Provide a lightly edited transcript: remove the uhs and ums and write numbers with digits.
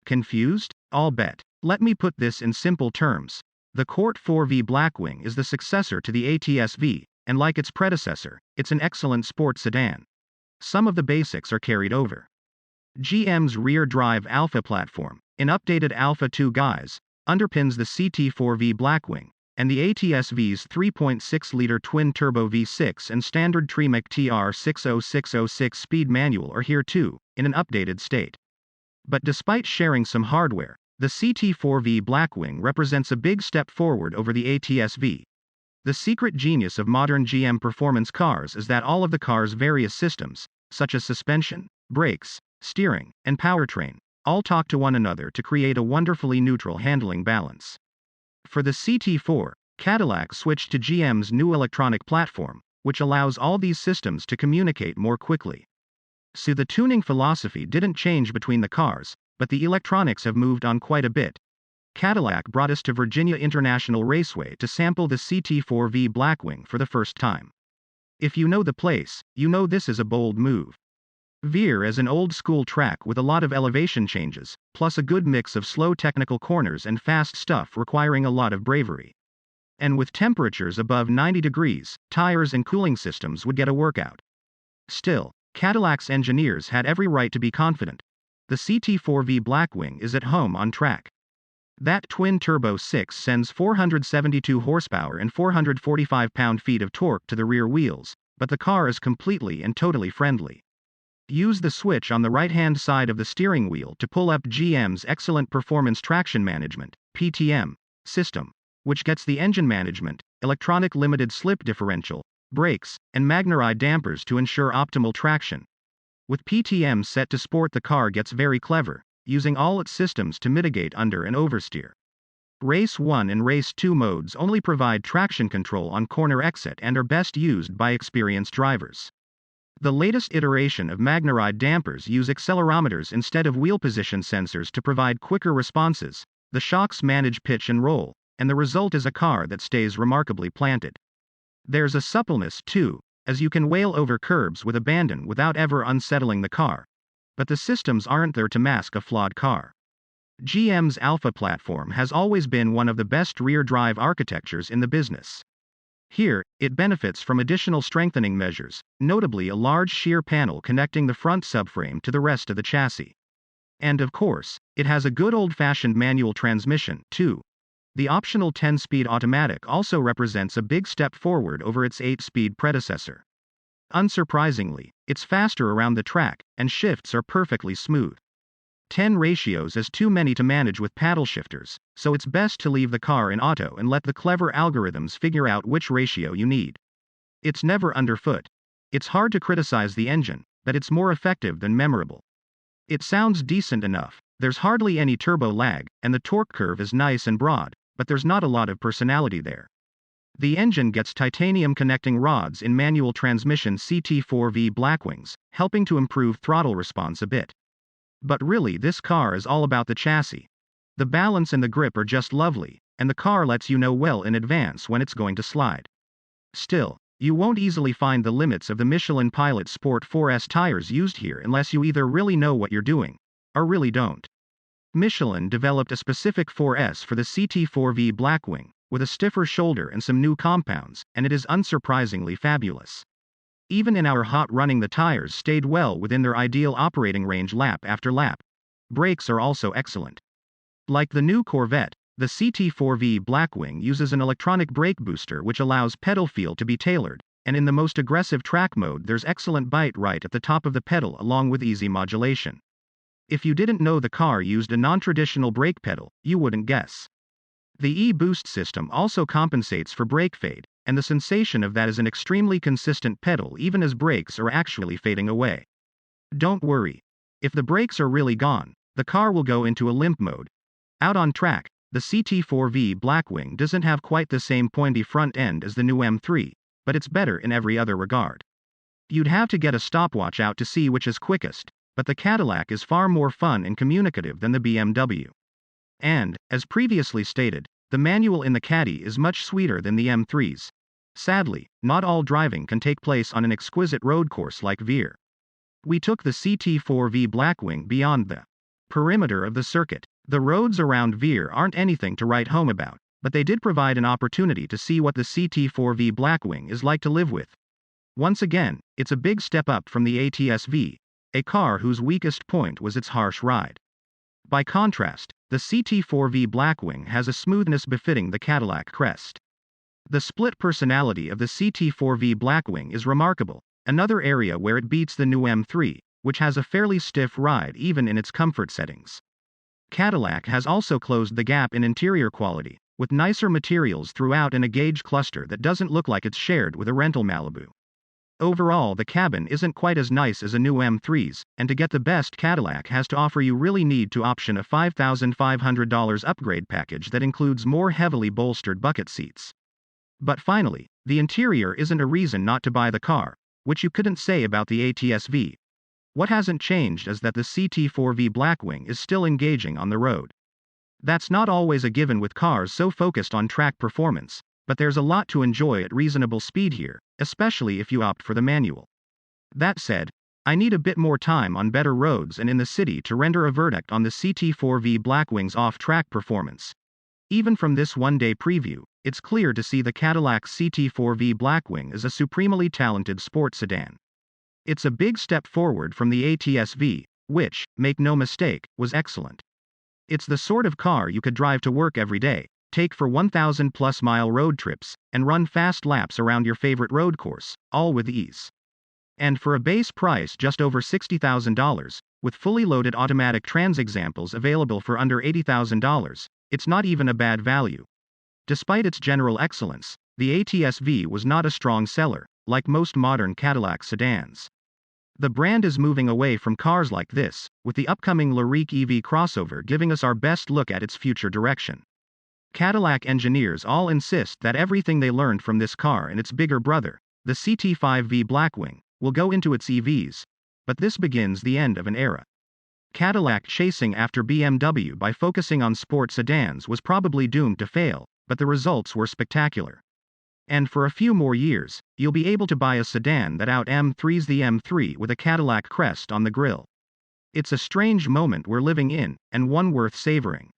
Confused? I'll bet. Let me put this in simple terms. The CT4-V Blackwing is the successor to the ATS-V, and like its predecessor, it's an excellent sports sedan. Some of the basics are carried over. GM's rear-drive Alpha platform, an updated Alpha 2 guise, underpins the CT4-V Blackwing, and the ATS-V's 3.6-liter twin-turbo V6 and standard Tremec TR60606 speed manual are here too, in an updated state. But despite sharing some hardware, the CT4-V Blackwing represents a big step forward over the ATS-V. The secret genius of modern GM performance cars is that all of the car's various systems, such as suspension, brakes, steering, and powertrain, all talk to one another to create a wonderfully neutral handling balance. For the CT4, Cadillac switched to GM's new electronic platform, which allows all these systems to communicate more quickly. So the tuning philosophy didn't change between the cars, but the electronics have moved on quite a bit. Cadillac brought us to Virginia International Raceway to sample the CT4-V Blackwing for the first time. If you know the place, you know this is a bold move. Veer as an old-school track with a lot of elevation changes, plus a good mix of slow technical corners and fast stuff requiring a lot of bravery. And with temperatures above 90 degrees, tires and cooling systems would get a workout. Still, Cadillac's engineers had every right to be confident. The CT4-V Blackwing is at home on track. That twin-turbo 6 sends 472 horsepower and 445 pound-feet of torque to the rear wheels, but the car is completely and totally friendly. Use the switch on the right-hand side of the steering wheel to pull up GM's excellent performance traction management (PTM) system, which gets the engine management, electronic limited slip differential, brakes, and Magnaride dampers to ensure optimal traction. With PTM set to sport, the car gets very clever, using all its systems to mitigate under and oversteer. Race 1 and Race 2 modes only provide traction control on corner exit and are best used by experienced drivers. The latest iteration of Magnaride dampers use accelerometers instead of wheel position sensors to provide quicker responses. The shocks manage pitch and roll, and the result is a car that stays remarkably planted. There's a suppleness too, as you can wail over curbs with abandon without ever unsettling the car. But the systems aren't there to mask a flawed car. GM's Alpha platform has always been one of the best rear-drive architectures in the business. Here, it benefits from additional strengthening measures, notably a large shear panel connecting the front subframe to the rest of the chassis. And of course, it has a good old-fashioned manual transmission, too. The optional 10-speed automatic also represents a big step forward over its 8-speed predecessor. Unsurprisingly, it's faster around the track, and shifts are perfectly smooth. 10 ratios is too many to manage with paddle shifters, so it's best to leave the car in auto and let the clever algorithms figure out which ratio you need. It's never underfoot. It's hard to criticize the engine, but it's more effective than memorable. It sounds decent enough, there's hardly any turbo lag, and the torque curve is nice and broad, but there's not a lot of personality there. The engine gets titanium connecting rods in manual transmission CT4-V Blackwings, helping to improve throttle response a bit. But really, this car is all about the chassis. The balance and the grip are just lovely, and the car lets you know well in advance when it's going to slide. Still, you won't easily find the limits of the Michelin Pilot Sport 4S tires used here unless you either really know what you're doing, or really don't. Michelin developed a specific 4S for the CT4-V Blackwing, with a stiffer shoulder and some new compounds, and it is unsurprisingly fabulous. Even in our hot running, the tires stayed well within their ideal operating range lap after lap. Brakes are also excellent. Like the new Corvette, the CT4-V Blackwing uses an electronic brake booster which allows pedal feel to be tailored, and in the most aggressive track mode there's excellent bite right at the top of the pedal along with easy modulation. If you didn't know the car used a non-traditional brake pedal, you wouldn't guess. The e-boost system also compensates for brake fade, and the sensation of that is an extremely consistent pedal even as brakes are actually fading away. Don't worry. If the brakes are really gone, the car will go into a limp mode. Out on track, the CT4-V Blackwing doesn't have quite the same pointy front end as the new M3, but it's better in every other regard. You'd have to get a stopwatch out to see which is quickest, but the Cadillac is far more fun and communicative than the BMW. And, as previously stated, the manual in the Caddy is much sweeter than the M3's. Sadly, not all driving can take place on an exquisite road course like Veer. We took the CT4-V Blackwing beyond the Perimeter of the circuit. The roads around Veer aren't anything to write home about, but they did provide an opportunity to see what the CT4-V Blackwing is like to live with. Once again, it's a big step up from the ATS-V, a car whose weakest point was its harsh ride. By contrast, the CT4-V Blackwing has a smoothness befitting the Cadillac crest. The split personality of the CT4-V Blackwing is remarkable, another area where it beats the new M3, which has a fairly stiff ride even in its comfort settings. Cadillac has also closed the gap in interior quality, with nicer materials throughout and a gauge cluster that doesn't look like it's shared with a rental Malibu. Overall, the cabin isn't quite as nice as a new M3's, and to get the best Cadillac has to offer, you really need to option a $5,500 upgrade package that includes more heavily bolstered bucket seats. But finally, the interior isn't a reason not to buy the car, which you couldn't say about the ATS-V. What hasn't changed is that the CT4-V Blackwing is still engaging on the road. That's not always a given with cars so focused on track performance, but there's a lot to enjoy at reasonable speed here, especially if you opt for the manual. That said, I need a bit more time on better roads and in the city to render a verdict on the CT4-V Blackwing's off-track performance. Even from this one-day preview, it's clear to see the Cadillac CT4-V Blackwing is a supremely talented sports sedan. It's a big step forward from the ATS-V, which, make no mistake, was excellent. It's the sort of car you could drive to work every day, take for 1,000+ mile road trips, and run fast laps around your favorite road course, all with ease. And for a base price just over $60,000, with fully loaded automatic trans examples available for under $80,000, it's not even a bad value. Despite its general excellence, the ATS-V was not a strong seller, like most modern Cadillac sedans. The brand is moving away from cars like this, with the upcoming Lyriq EV crossover giving us our best look at its future direction. Cadillac engineers all insist that everything they learned from this car and its bigger brother, the CT5-V Blackwing, will go into its EVs, but this begins the end of an era. Cadillac chasing after BMW by focusing on sports sedans was probably doomed to fail, but the results were spectacular. And for a few more years, you'll be able to buy a sedan that out-M3's the M3 with a Cadillac crest on the grille. It's a strange moment we're living in, and one worth savoring.